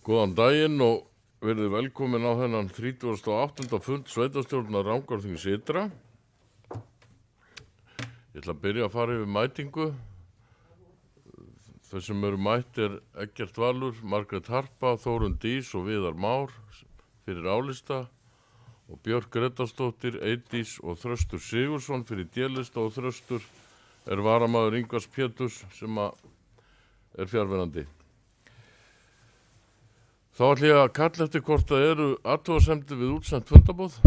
Góðan daginn og verið velkomin á þennan 38. fund sveitarstjórnar Rangárþings ytra. Ég ætla að byrja að fara yfir mætingu. Þau sem eru mætt Eggert Valur, Margrét Harpa, Þórunn Dís og Viðar Már fyrir álista og Björk Grétarsdóttir, Eydís og Þröstur Sigursson fyrir D-lista og Þröstur varamaður Ingvars Péturs sem fjarverandi. Þá ætla ég að kalla eftir hvort það eru athugasemdir við útsent fundarboð.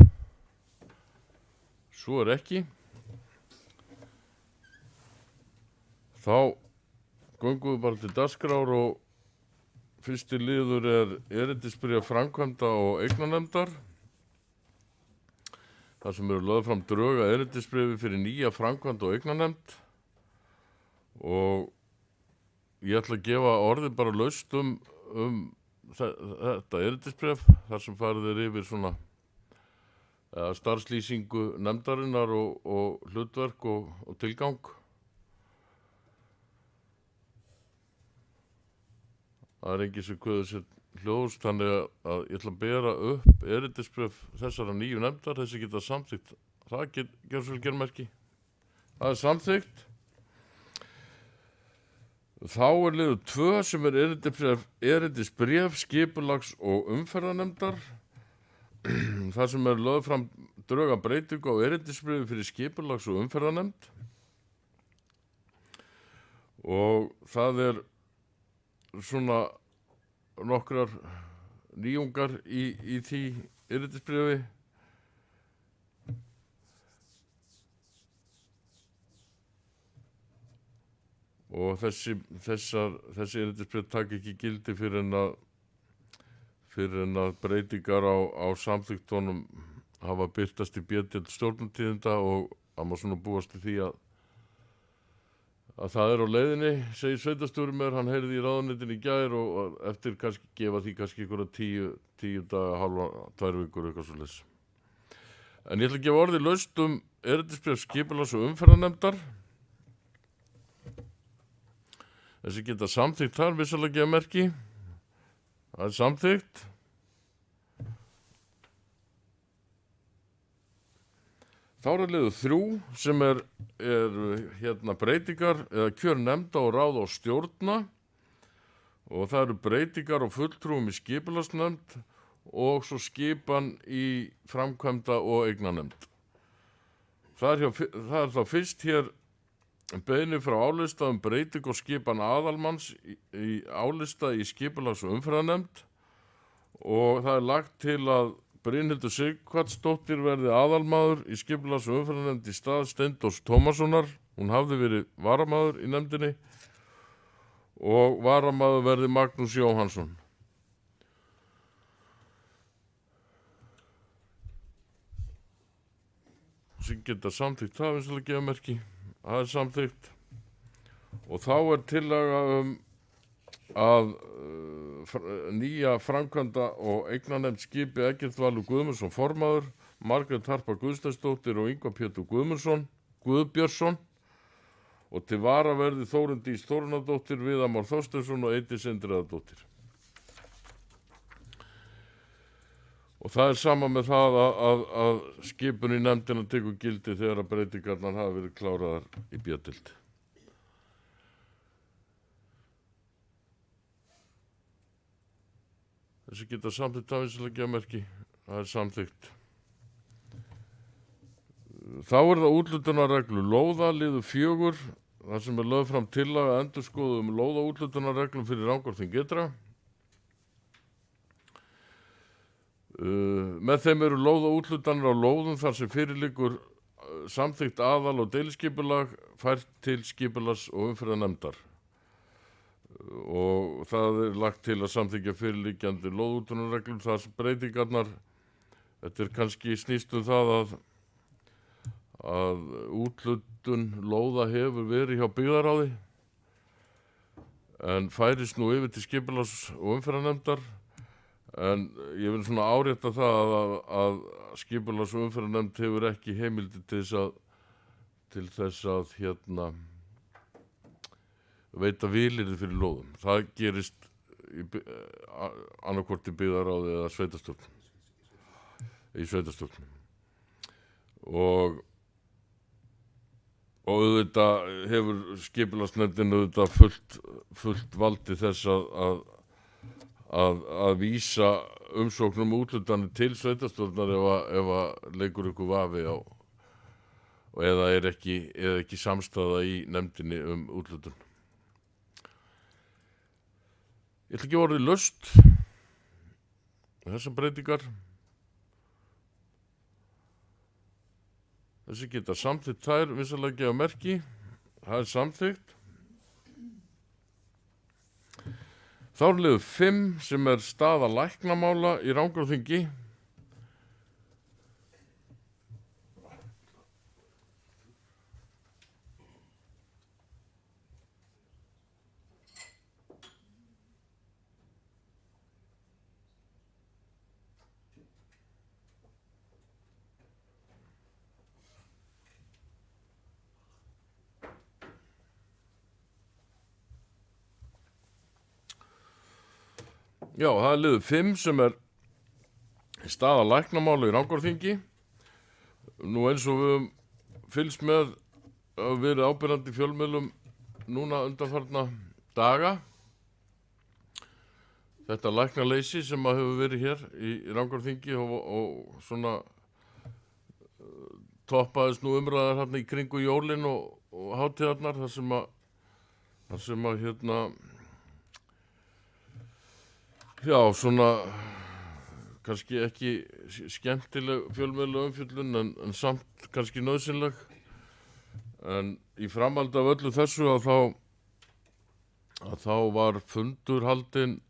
Svo ekki. Þá göngum við bara til dagskrár og fyrsti liður erindisbréf framkvæmda og eignarnefndar. Það sem eru lögð fram drög að erindisbréfi fyrir nýja framkvæmda og eignarnefnd. Og ég ætla að gefa orðið bara laust um þetta erindisbréf þar sem farið yfir svona starfslýsingu nefndarinnar og hlutverk og tilgang. Það engin sem kveður sér hljóðs, þannig að ég ætla að bera upp erindisbréf þessara nýju nefndar, þessi geta samþykkt. Það gerur svo vel germerki. Það samþykkt. Þá liður 2 sem erindisbréf skipulags- og umferðarnefndar. Það sem lögð fram drög að breytingu á erindisbréfi fyrir skipulags- og umferðarnefnd. Og það svona nokkrar nýjungar í því erindisbréfi. Og þessi erindisbréf taka ekki gildi fyrir en að breytingar á samþykktunum hafa birtast í B-deild stjórnartíðinda og að maður svona búast í því að það á leiðinni, segir sveitarstjóri mér, hann heyrði í ráðuneytinu í gær og eftir gefa því einhverja 10 daga, halva, 2 vikur, eitthvað svoleiðis. En ég ætla að gefa orðið laust um erindisbréf skipulags- og umferðarnefndar. Þessi geta samþykkt þar, vissulega gefa merki. Það samþykkt. Þá liður 3 sem breytingar eða kjör nefnda og ráð og stjórna. Og það eru breytingar og fulltrúum í skipulagsnefnd og svo skipan í framkvæmda og eignarnefnd. Það þá fyrst hér beiðni frá álista breyting og skipan aðalmanns í álista í skipulags- og umferðarnefnd og það lagt til að Brynhildur Sighvatsdóttir verði aðalmaður í skipulags- og umferðarnefnd í stað Steindórs Tómassonar. Hún hafði verið varamaður í nefndinni og varamaður verði Magnús Jóhannsson. Sem geta samþykkt það, vinslega gefa merki. Það samþykkt. Og þá tillaga að nýja framkvæmda og eignarnefnd skipi Eggert Valur Guðmundsson formaður, Margrét Harpa Guðsteinsdóttir og Ingvar Pétur Guðbjörnsson og til vara verði Þórunn Dís Þórunardóttir, Viðar Már Þorsteinsson og Eydís Indriðadóttir. Og það sama með það að skipun í nefndina tekur gildi þegar að breytingarnar hafa verið kláraðar í B-deild. Þessi geta samþykkt það vinslega gefa merki. Það samþykkt. Þá það úthlutunarreglu lóða, liður 4, þar sem lögð fram tillaga að endurskoða lóðaúthlutunarreglum fyrir Rangárþing ytra. Með þeim eru lóðaúthlutanir á lóðum þar sem fyrir liggur samþykkt aðal- og deiliskipulag fært til skipulags- og umferðarnefndar. Og það lagt til að samþykkja fyrirliggjandi lóðaúthlutunarreglum þar sem breytingarnar, þetta kannski snýst það að úthlutun lóða hefur verið hjá byggðarráði en færist nú yfir til skipulags- og umferðarnefndar. En ég vil svona árétta það að skipulags- og umferðarnefnd hefur ekki heimildi til þess að veita vilyrði fyrir lóðum. Það gerist annarkvort í byggðaráði eða sveitarstjórn, í sveitarstjórn. Og auðvitað hefur skipulagsnefndin auðvitað fullt valdi þess að vísa umsóknum úthlutanir til sveitarstjórnar ef að leikur ykkur vafi á eða er ekki samstaða í nefndinni úthlutun. Ég ætla ekki orðið laust þessar breytingar. Þessi geta samþykkt þær vinsamlega gefa merki. Það er samþykkt. Þá er liður 5 sem er staða læknamála í Rangárþingi. Já, það er liður 5 sem er staða læknamála í Rangárþingi. Nú eins og við höfum fylgst með að verið ábyrjandi í fjölmiðlum núna undanfarna daga. Þetta læknaleysi sem að hefur verið hér í Rangárþingi og svona toppaðist nú umræðar hérna í kringu jólin og hátíðarnar þar sem að já, svona kannski ekki skemmtileg fjölmiðla umfjöllun en samt kannski nauðsynleg. En í framhaldi af öllu þessu að þá var fundur haldinn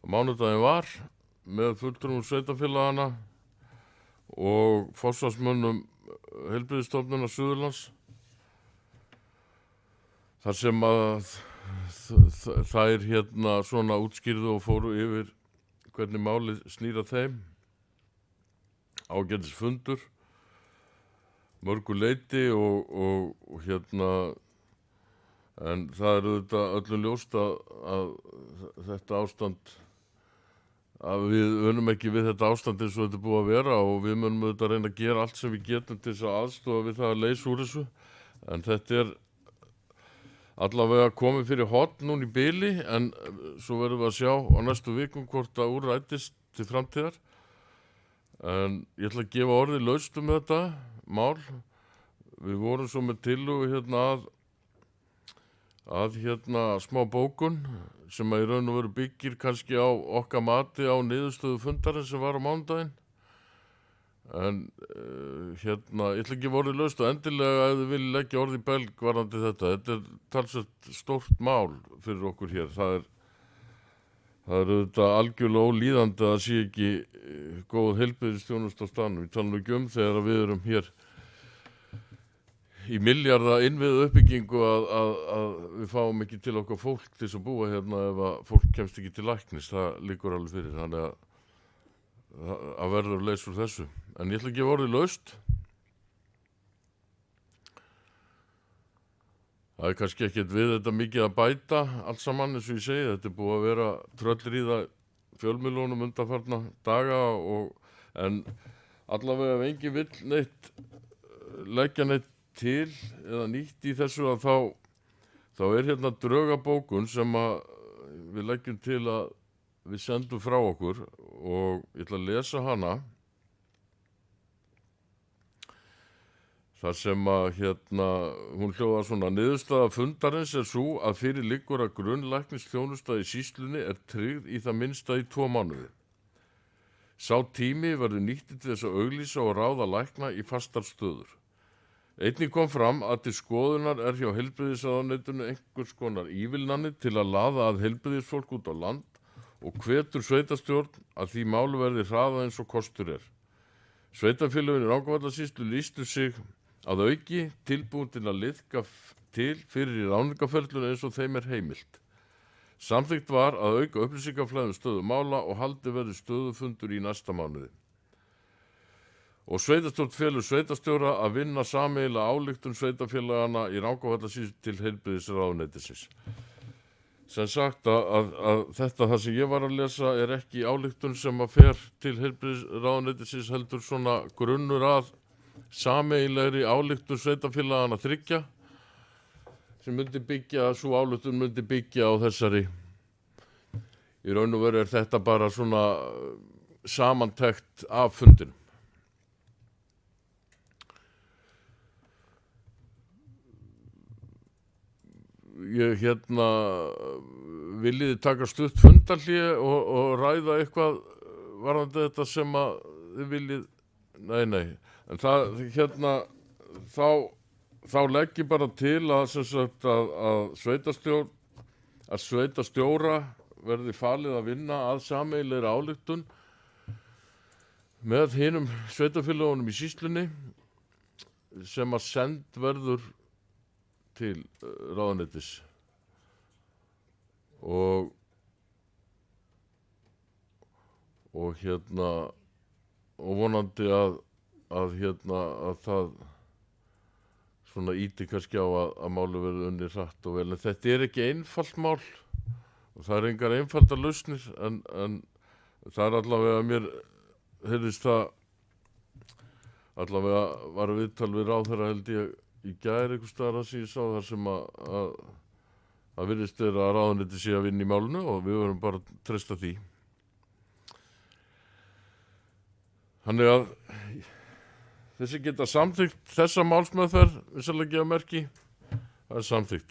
mánudaginn var með fulltrúum sveitarfélagana og forsvarsmönnum Heilbrigðisstofnunar Suðurlands þar sem að þær svona útskýrðu og fóru yfir hvernig málið snýr að þeim. Ágætis fundur mörgu leyti og en það er auðvitað öllum ljóst að þetta ástand að við unum ekki við þetta ástand eins og þetta er búið að vera og við munum auðvitað reyna að gera allt sem við getum til þess að aðstofa við það að leysa úr þessu. En þetta er allavega komið fyrir horn núna í bili en svo verðum við að sjá á næstu vikum hvort að úrrætist til framtíðar. En ég ætla að gefa orðið laust þetta mál. Við vorum svo með tillögu að smá bókun sem að í raun og veru byggir kannski á okkar mati á niðurstöðu fundarins sem var á mánudaginn. En ég ætla ekki orðið laust og endilega ef þið vilja leggja orðið í belg varðandi þetta. Þetta er talsvert stórt mál fyrir okkur hér. Það er auðvitað algjörlega ólíðandi að það sé ekki góð heilbrigðisþjónusta á staðnum. Við talum ekki þegar við erum hér í milljarða innviðu uppbyggingu að við fáum ekki til okkar fólk til þess að búa hérna ef að fólk kemst ekki til læknis. Það liggur alveg fyrir, þannig að verður leys úr þessu. En ég ætla ekki að orðið laust. Það er kannski ekkert við þetta mikið að bæta allt saman eins og ég segi. Þetta er búið að vera tröllríða fjölmiðlunum undanfarna daga en allavega ef enginn vill leggja neitt til eða nýtt í þessu að þá er hérna draugabókun sem að við leggjum til að við sendum frá okkur og ég ætla að lesa hana. Það sem að hún hljóðar svona: niðurstaða fundarins er sú að fyrir liggur að grunnlæknisþjónusta í sýslunni er tryggð í það minnsta í 2 mánuði. Sá tími verður nýttur til þess að auglýsa og ráða lækna í fastar stöður. Einnig kom fram að til skoðunar er hjá heilbrigðisráðuneytinu einhvers konar ívilnanir til að laða að heilbrigðisfólk út á land og hvetur sveitarstjórn að því máli verði hraðað eins og kostur er. Sveitarfélögin í Rangárvallasýslu lýstu sig að auki tilbúin til að liðka til fyrir í ráðningarferlinu eins og þeim er heimilt. Samþykkt var að auka upplýsingaflæði stöðu mála og haldi verði stöðufundur í næsta mánuði. Og sveitarstjórn felur sveitarstjóra að vinna sameiginlega ályktun sveitarfélagana í Rangárvallasýslu til heilbrigðisráðuneytisins. sem sagt að þetta það sem ég var að lesa er ekki ályktun sem að fer til heilbrigðisráðuneytisins heldur svona grunnur að sameiginlegri ályktun sveitarfélagana 3 sem myndi byggja, svo ályktun myndi byggja á þessari. Í raun og veru er þetta bara svona samantekt af fundinum. Ég viljiði taka stutt fundarhlé og ræða eitthvað varðandi þetta sem að þið viljið, nei, en það þá legg ég bara til að sem sagt að sveitarstjóra verði falið að vinna að sameiginlegri ályktun með hinum sveitarfélögunum í sýslunni sem að send verður til ráðuneytis og vonandi að það svona íti kannski á að máli verði unnið hratt og vel, en þetta er ekki einfalt mál og það er engar einfaldar lausnir en það er allavega mér heyrðist það allavega var viðtal við ráðherra held ég í gær einhvers staðar sem ég sá þar sem að virðist vera að ráðuneyti sé að vinna í málinu og við verðum bara að treysta því. Þannig að þessi geta samþykkt þessa málsmeðferð, vissulega gefa merki, það er samþykkt.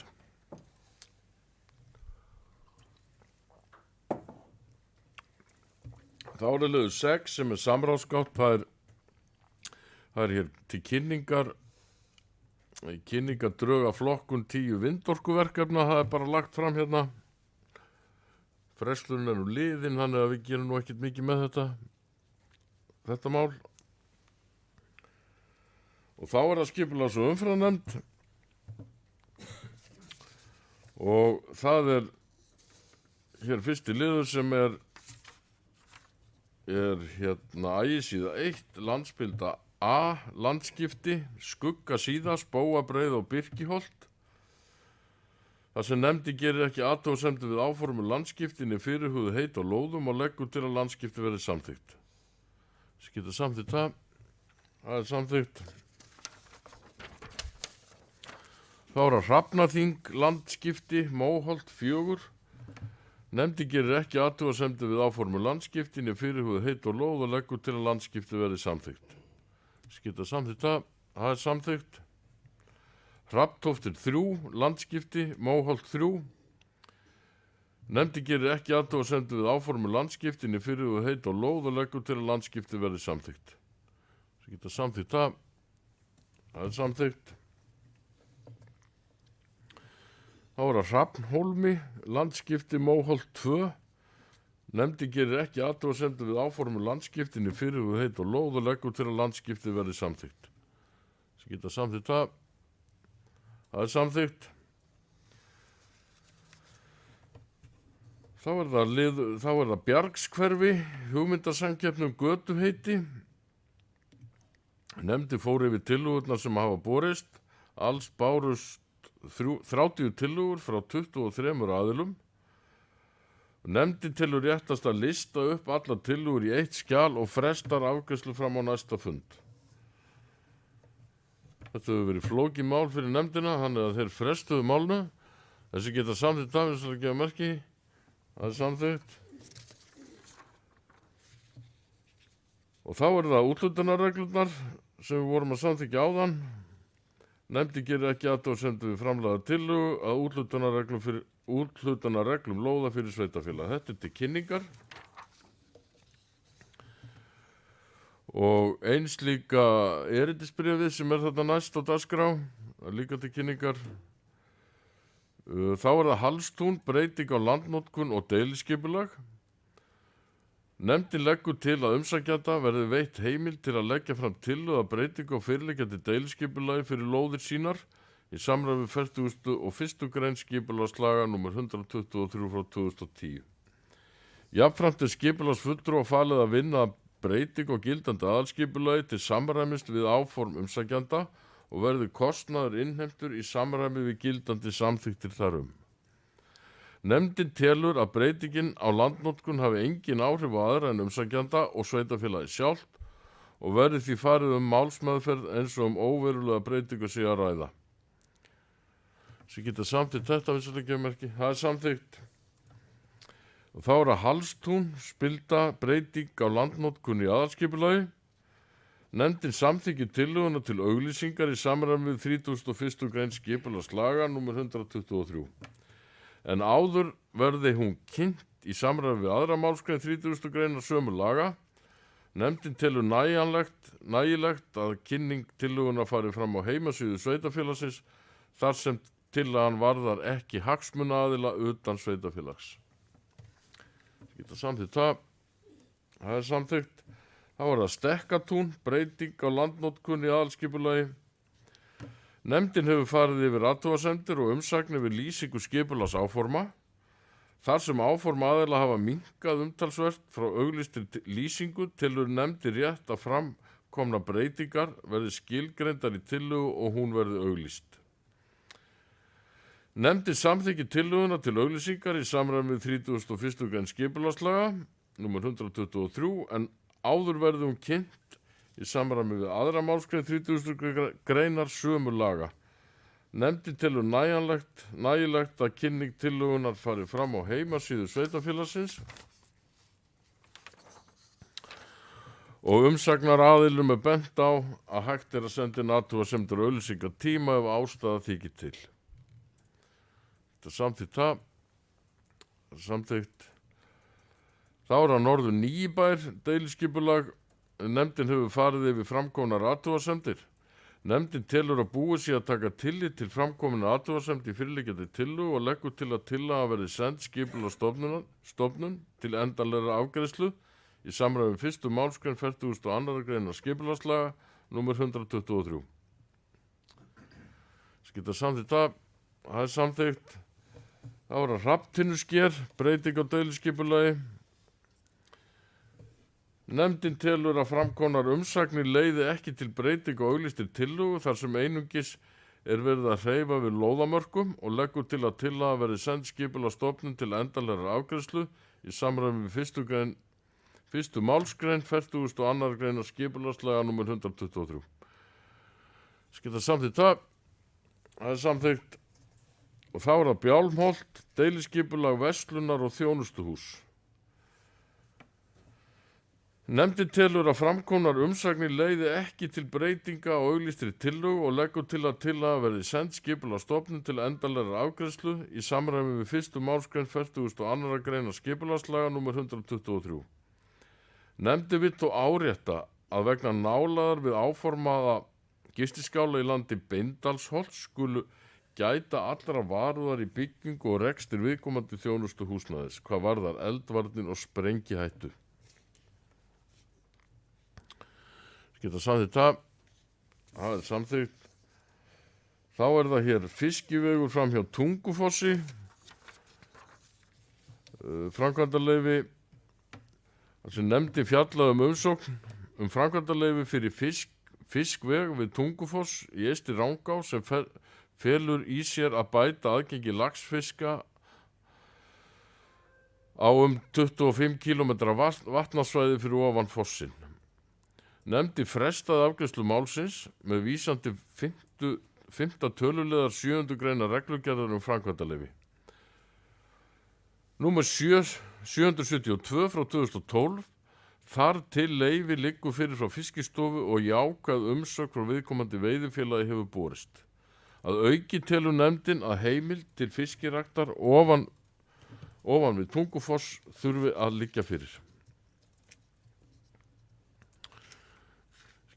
Þá er liður 6 sem er samráðsgátt, það er hér til kynningadrög af flokkun 10 vindorkuverkefna, það er bara lagt fram hérna. Fresturinn er nú liðin, þannig að við gerum nú ekkert mikið með þetta mál. Og þá er það skipulags- og umferðarnefnd og það er hér fyrsti liður sem er ægisíða 1, landsbylda A, landskipti, skuggasíða, Spóabreið og Birkiholt. Það sem nefndi gerir ekki athugasemdir við áformu landskiptinni fyrirhuguð heit og lóðum og leggur til að landskipti verði samþykkt. Þess geta samþykkt það er samþykkt. Þá er að Hrafnaþing, landskipti, Móholt 4. Nefndi gerir ekki athugasemdir við áformu landskiptinni fyrirhuguð heit og lóð og leggur til að landskipti verði samþykkt. Skita samþykkt það er samþykkt. Hrafntóftir 3, landskipti, Móholt 3. Nefndi gerir ekki athugasemdir við áformu landskiptinni fyrirhuguð heit og lóð og leggur til að landskipti verði samþykkt. Skita samþykkt það er samþykkt. Þá er að Hrafnhólmi, landskipti, Móholt 2. Nefndi gerir ekki athugasemdir við áformu landskiptinni fyrirhuguð heit og lóð og leggur til að landskipti verði samþykkt. Sem geta samþykkt það er samþykkt. Þá er það Bjargshverfi, hugmyndasamkeppni götuheiti. Nefndi fór yfir tillögurnar sem hafa borist. Alls bárust 30 tillögur frá 23 aðilum. Nefndin telur réttast að lista upp allar tillögur í eitt skjal og frestar afgreiðslu fram á næsta fund. Þetta hefur verið flókið mál fyrir nefndina, þannig að þeir frestuðu málinu. Þessi geta samþykkt það, við svolítið gefa merki. Það er samþykkt. Og þá er það úthlutunarreglurnar sem við vorum að samþykkja áðan. Nefndin gerir ekki athugasemdir við framlagða tillögu að úthlutunarreglum lóða fyrir sveitarfélag. Þetta er til kynningar og eins líka erindisbréfið sem er þarna næst á dagskrá, líka til kynningar. Þá er það Hallstún, breyting á landnotkun og deiliskipulag. Nefndin leggur til að umsækjanda verði veitt heimild til að leggja fram tillögu að breytingu á fyrirliggjandi deiliskipulagi fyrir lóðir sínar í samræmi við 41. grein skipulagslaga nr. 123 frá 2010. Jafnframt er skipulagsfulltrúa falið að vinna að breytingu á gildandi aðalskipulagi til samræmist við áform umsækjanda og verður kostnaður innheimtur í samræmi við gildandi samþykktir þarum. Nefndin telur að breytingin á landnotkun hafi engin áhrif á aðra en umsækjanda og sveitarfélagi sjálft og verði því farið málsmeðferð eins og óverulega breytingu sé að ræða. Svo geta samþykkt þetta vinsanleikjamerki. Það er samþykkt. Og þá er að Hallstún spilda breyting á landnotkun í aðalskipulagi. Nefndin samþykkir tillöguna til auglýsingar í samræmi við 31. grein skipulagslaga nr. 123. En áður verði hún kynnt í samræmi við aðra málsgrein 30. greinar sömu laga. Nefndin telur nægilegt að kynning tillöguna fari fram á heimasíðu sveitarfélagsins þar sem tillagan varðar ekki hagsmunaaðila utan sveitarfélags. Geta samþykkt það. Það er samþykkt. Þá er það Stekkatún, breyting á landnotkun í aðalskipulagi. Nefndin hefur farið yfir athugasemdir og umsagnir við lýsingu skipulagsáforma. Þar sem áform aðila hafa minnkað umtalsvert frá auglýstri lýsingu telur nefndin rétt að framkomna breytingar verði skilgreindar í tillögu og hún verði auglýst. Nefndin samþykkir tillöguna til auglýsingar í samræmi við 31. grein skipulagslaga nr. 123 en áður verði hún kynnt í samræmi við aðra málsgrein 30. greinar sömu laga. Nefndin telur nægilegt að kynning tillögunar fari fram á heimasíðu sveitarfélagsins og umsagnar aðilum er bent á að hægt er að senda inn athugasemdir og auglýsingar tíma ef ástæða þykir til. Þetta er samþykkt það. Samþykkt. Þá er að Norður Nýibær deiliskipulag. Nefndin hefur farið yfir framkomnar athugasemdir. Nefndin telur að búið sé að taka tillit til framkominna athugasemd í fyrirliggjandi tillögu og leggur til að tillaga verði send skipulagsstofnun til endanlegrar afgreiðslu í samræmi við 1. málsgrein 42. greinar skipulagslaga nr. 123. Skita samþykkt það. Það er samþykkt. Þá er að Hrafntinnusker, breyting á deiliskipulagi. Nefndin telur að framkomnar umsagnir leiði ekki til breyting á auglýstri tillögu þar sem einungis er verið að hreyfa við lóðamörkum og leggur til að tillaga verði send skipulagsstofnun til endanlegrar afgreiðslu í samræmi við 1. málsgrein 42. greinar skipulagslaga nr. 123. Skita samþykkt það. Það er samþykkt. Og þá er það Bjálmholt, deiliskipulag verslunar og þjónustuhús. Nefndin telur að framkomnar umsagnir leiði ekki til breytinga á auglýstri tillögu og leggur til að tillaga verði send skipulagsstofnun til endanlegrar afgreiðslu í samræmi við 1. málsgrein 42. greinar skipulagslaga nr. 123. Nefndin vill þó árétta að vegna nálægðar við áformaða gistiskála í landi Beindalsholts skulu gæta allra varúðar í byggingu og rekstur viðkomandi þjónustu húsnæðis hvað varðar eldvarnir og sprengihættu. Geta samþykkt það. Það er samþykkt. Þá er það hér fiskivegur fram hjá Tungufossi. Framkvæmdaleyfi. Þessi nefndi fjallaði umsókn framkvæmdaleyfi fyrir fiskveg við Tungufoss í Eystri Rangá sem felur í sér að bæta aðgengi laxfiska á 25 km vatnasvæði fyrir ofan fossin. Nefndi frestaði afgreiðslu málsins með vísan til 5. töluliðar 7. greinar reglugerðar framkvæmdaleyfi. Númer 772 frá 2012, þar til leyfi liggur fyrir frá Fiskistofu og jákvæð umsögn frá viðkomandi veiðifélagi hefur borist. Að auki telur nefndin að heimild til fiskiræktar ofan við Tungufoss þurfi að liggja fyrir.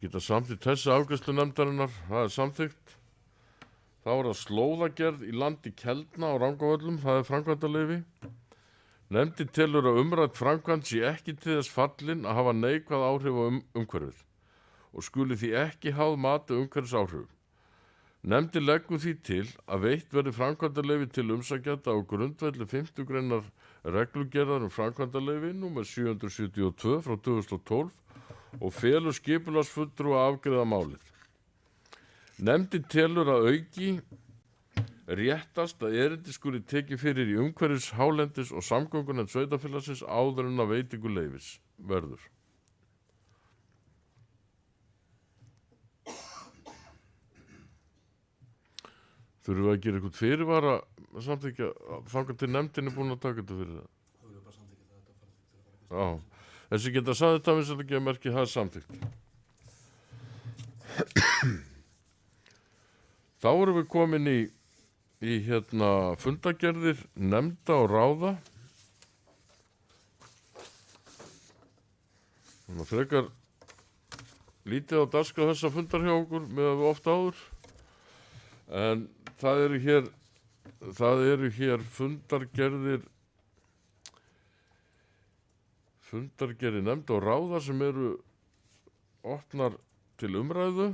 Geta samþykkt þessi afgreiðslu nefndarinnar. Það er samþykkt. Þá er það slóðagerð í landi Keldna á Rangávöllum. Það er framkvæmdaleyfi. Nefndin telur að umrædd framkvæmd sé ekki til þess fallin að hafa neikvæð áhrif á umhverfið og skuli því ekki háð mati umhverfisáhrifum. Nefndin leggur því til að veitt verði framkvæmdaleyfi til umsækjanda á grundvelli 5. greinar reglugerðar framkvæmdaleyfi nr. 772 frá 2012 og felur skipulagsfulltrúa að afgreiða málið. Nefndin telur að auki réttast að erindi skuli tekið fyrir í umhverfis, hálendis og samgöngunefnd sveitarfélagsins áður en að veitingu leyfis verður. Þurfum við að gera eitthvað fyrirvara samþykkja þangað til nefndin er búin að taka þetta fyrir það? Það verður bara samþykkja þetta fara til að fara Já, þessi geta sagði þetta við sem ekki að merki það er samþykkt. Þá erum við komin í fundagerðir nefnda og ráða. Þannig að frekar lítið á dagskrá þessa fundar hjá okkur með að við ofta áður. En það eru hér fundargerðir nefnda og ráða sem eru opnar til umræðu.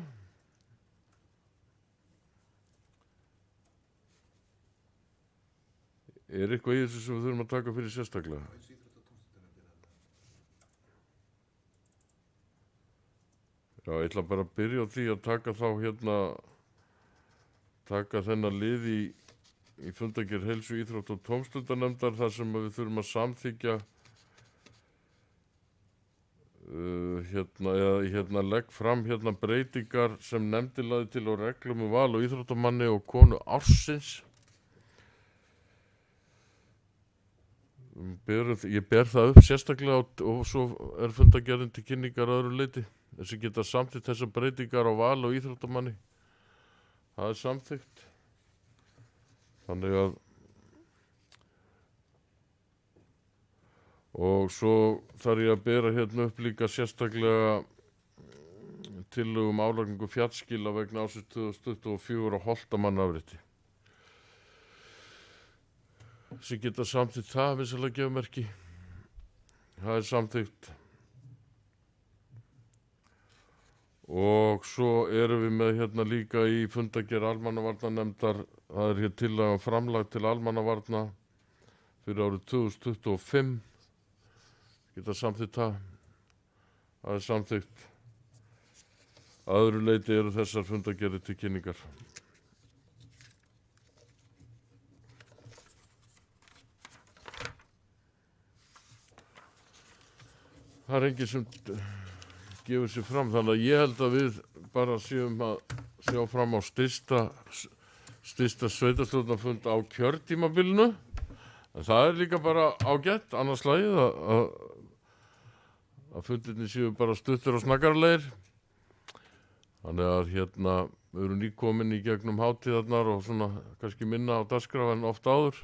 Er eitthvað í þessu sem við þurfum að taka fyrir sérstaklega? Já, ég ætla bara að byrja á því að taka þennan lið í fundagerð heilsu, íþrótt og tómstundanefndar þar sem við þurfum að samþykkja legg fram breytingar sem nefndin lagði til á reglum val og íþróttamanni og konu ársins. Ég ber það upp sérstaklega og svo er fundagerðin til kynningar að öðru leyti. Þessi geta samþykkt þessar breytingar á val og íþróttamanni. Það er samþykkt. Þannig að og svo þarf ég að bera upp líka sérstaklega tillögu álagningu fjallskila vegna ársins 2024 á Holtamannaafrétti. Sem geta samþykkt það vinsamlega gefumerki. Það er samþykkt. Og svo erum við með líka í fundagerð almannavarnanefndar. Það er hér tillaga framlag til almannavarna fyrir árið 2025. Geta samþykkt það. Það er samþykkt. Að öðru leyti eru þessar fundagerðir til kynningar. Það er enginn sem gefur sér fram, þannig að ég held að við bara séum að sjá fram á stysta sveitarstjórnarfund á kjörtímabilinu. En það er líka bara ágætt, annars slagið að fundirnir séu bara stuttir og snaggarlegir. Þannig að við erum nýkomin í gegnum hátíðarnar og svona kannski minna á dagskrá en oft áður.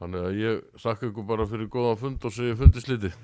Þannig að ég þakka ykkur bara fyrir góðan fund og segi fundi slitið.